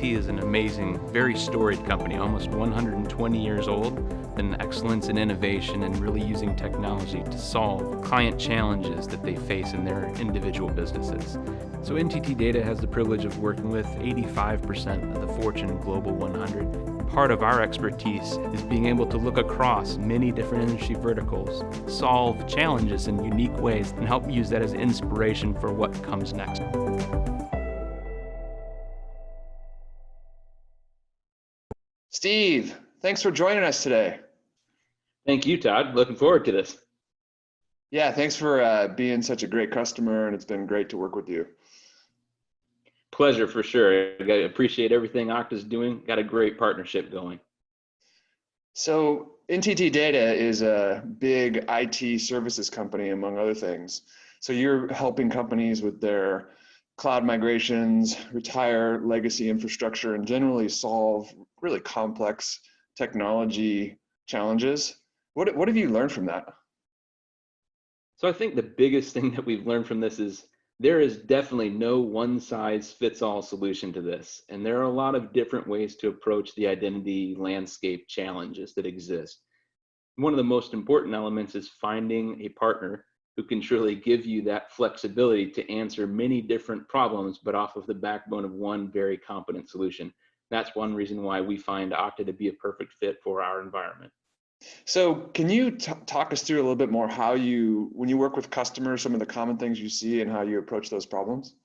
NTT is an amazing, very storied company, almost 120 years old, and excellence in innovation and really using technology to solve client challenges that they face in their individual businesses. So NTT Data has the privilege of working with 85% of the Fortune Global 100. Part of our expertise is being able to look across many different industry verticals, solve challenges in unique ways, and help use that as inspiration for what comes next. Steve, thanks for joining us today. Thank you, Todd. Looking forward to this. Yeah, thanks for being such a great customer, and it's been great to work with you. Pleasure for sure. I appreciate everything Okta's doing. Got a great partnership going. So NTT Data is a big IT services company, among other things. So you're helping companies with their cloud migrations, retire legacy infrastructure, and generally solve really complex technology challenges. What have you learned from that? So I think the biggest thing that we've learned from this is there is definitely no one-size-fits-all solution to this. And there are a lot of different ways to approach the identity landscape challenges that exist. One of the most important elements is finding a partner who can truly give you that flexibility to answer many different problems, but off of the backbone of one very competent solution. That's one reason why we find Okta to be a perfect fit for our environment. So can you talk us through a little bit more how when you work with customers, some of the common things you see and how you approach those problems?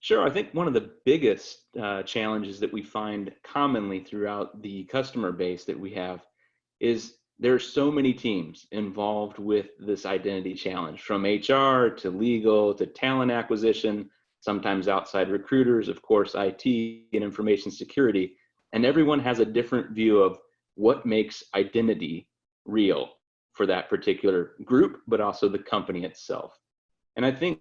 Sure. I think one of the biggest challenges that we find commonly throughout the customer base that we have is there are so many teams involved with this identity challenge, from HR to legal to talent acquisition, sometimes outside recruiters, of course, IT and information security, and everyone has a different view of what makes identity real for that particular group, but also the company itself. And I think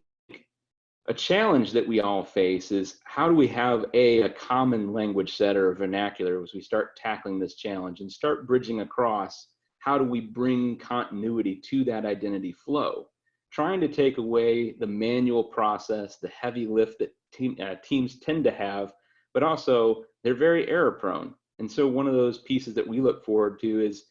a challenge that we all face is how do we have a common language set or vernacular as we start tackling this challenge and start bridging across. How do we bring continuity to that identity flow? Trying to take away the manual process, the heavy lift that teams tend to have, but also they're very error prone. And so one of those pieces that we look forward to is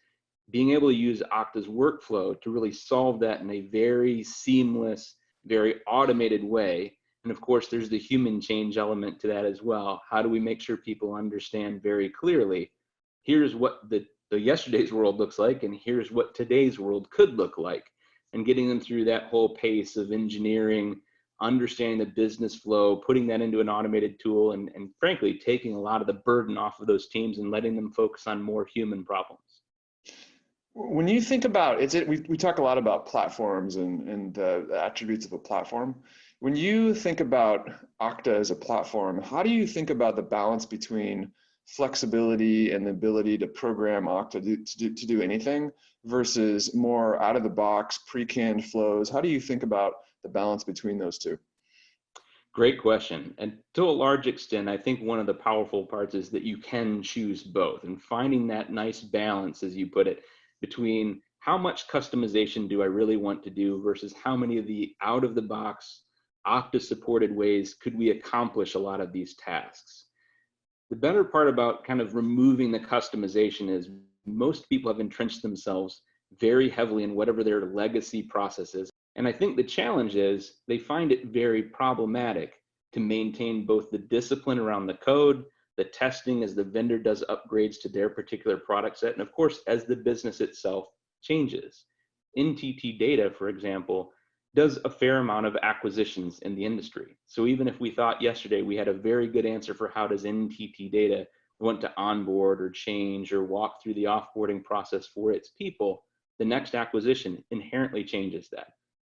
being able to use Okta's workflow to really solve that in a very seamless, very automated way. And of course, there's the human change element to that as well. How do we make sure people understand very clearly, here's what the yesterday's world looks like, and here's what today's world could look like, and getting them through that whole pace of engineering, understanding the business flow, putting that into an automated tool, and frankly, taking a lot of the burden off of those teams and letting them focus on more human problems. When you think about we talk a lot about platforms and the attributes of a platform. When you think about Okta as a platform, how do you think about the balance between flexibility and the ability to program Okta to do anything versus more out of the box pre-canned flows? How do you think about the balance between those two? Great question. And to a large extent, I think one of the powerful parts is that you can choose both, and finding that nice balance, as you put it, between how much customization do I really want to do versus how many of the out of the box Okta supported ways could we accomplish a lot of these tasks. The better part about kind of removing the customization is most people have entrenched themselves very heavily in whatever their legacy process is. And I think the challenge is they find it very problematic to maintain both the discipline around the code, the testing as the vendor does upgrades to their particular product set, and of course, as the business itself changes. NTT Data, for example, does a fair amount of acquisitions in the industry. So even if we thought yesterday we had a very good answer for how does NTT Data want to onboard or change or walk through the offboarding process for its people, the next acquisition inherently changes that.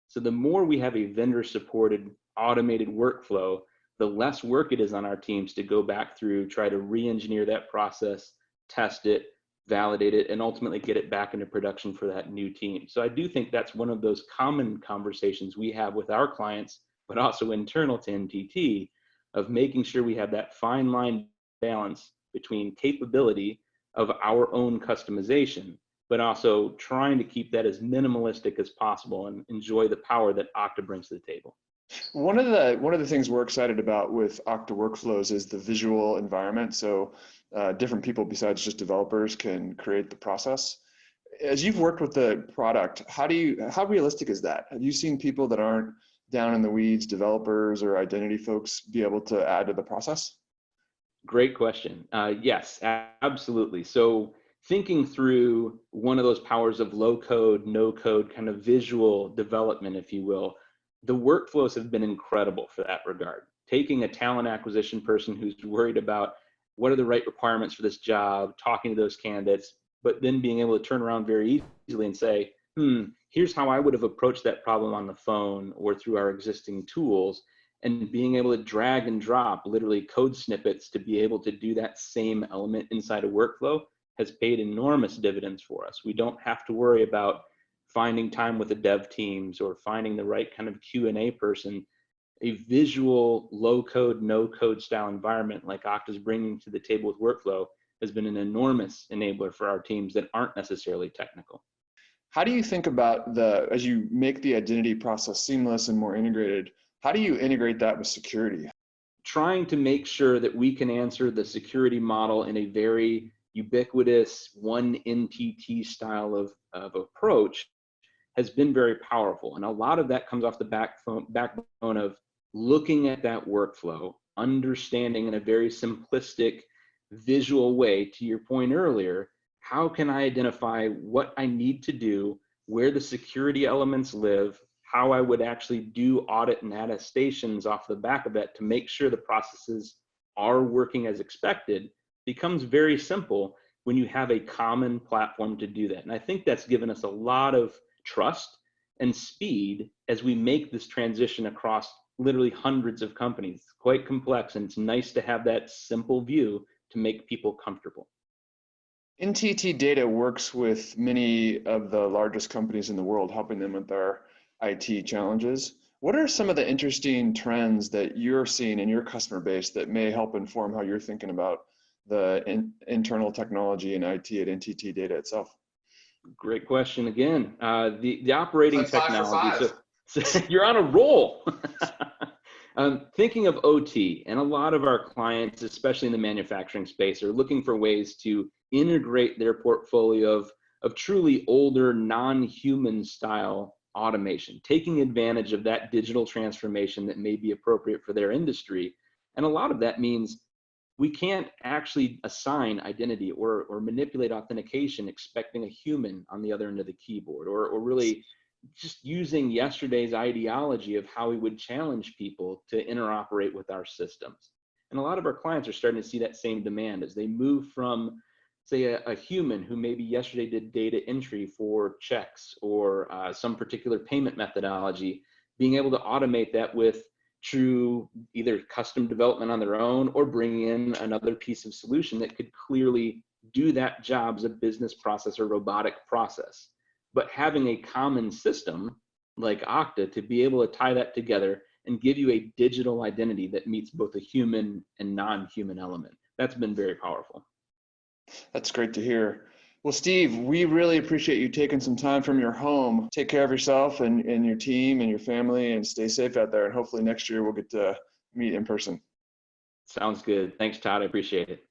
So the more we have a vendor-supported automated workflow, the less work it is on our teams to go back through, try to re-engineer that process, test it, validate it, and ultimately get it back into production for that new team. So I do think that's one of those common conversations we have with our clients, but also internal to NTT, of making sure we have that fine line balance between capability of our own customization, but also trying to keep that as minimalistic as possible and enjoy the power that Okta brings to the table. One of the things we're excited about with Okta workflows is the visual environment. So different people besides just developers can create the process. As you've worked with the product, how realistic is that? Have you seen people that aren't down in the weeds, developers or identity folks, be able to add to the process? Great question. Yes, absolutely. So thinking through one of those powers of low code, no code kind of visual development, if you will, the workflows have been incredible for that regard. Taking a talent acquisition person who's worried about what are the right requirements for this job, talking to those candidates, but then being able to turn around very easily and say, here's how I would have approached that problem on the phone or through our existing tools, and being able to drag and drop literally code snippets to be able to do that same element inside a workflow has paid enormous dividends for us. We don't have to worry about finding time with the dev teams or finding the right kind of Q&A person. A visual low code, no code style environment like Okta's bringing to the table with workflow has been an enormous enabler for our teams that aren't necessarily technical. How do you think about as you make the identity process seamless and more integrated, how do you integrate that with security? Trying to make sure that we can answer the security model in a very ubiquitous one NTT style of approach has been very powerful. And a lot of that comes off the backbone of looking at that workflow, understanding in a very simplistic visual way, to your point earlier, how can I identify what I need to do, where the security elements live, how I would actually do audit and attestations off the back of that to make sure the processes are working as expected, becomes very simple when you have a common platform to do that. And I think that's given us a lot of trust and speed as we make this transition across literally hundreds of companies. It's quite complex, and it's nice to have that simple view to make people comfortable. NTT Data works with many of the largest companies in the world, helping them with their IT challenges. What are some of the interesting trends that you're seeing in your customer base that may help inform how you're thinking about the internal technology and IT at NTT Data itself? Great question again. The operating Like 5 for technology. 5. So you're on a roll. Thinking of OT, and a lot of our clients, especially in the manufacturing space, are looking for ways to integrate their portfolio of truly older, non-human style automation, taking advantage of that digital transformation that may be appropriate for their industry. And a lot of that means we can't actually assign identity or manipulate authentication expecting a human on the other end of the keyboard, or really just using yesterday's ideology of how we would challenge people to interoperate with our systems. And a lot of our clients are starting to see that same demand as they move from, say, a human who maybe yesterday did data entry for checks or some particular payment methodology, being able to automate that with true either custom development on their own or bringing in another piece of solution that could clearly do that job as a business process or robotic process. But having a common system like Okta to be able to tie that together and give you a digital identity that meets both a human and non-human element, that's been very powerful. That's great to hear. Well, Steve, we really appreciate you taking some time from your home. Take care of yourself and your team and your family, and stay safe out there. And hopefully next year we'll get to meet in person. Sounds good. Thanks, Todd. I appreciate it.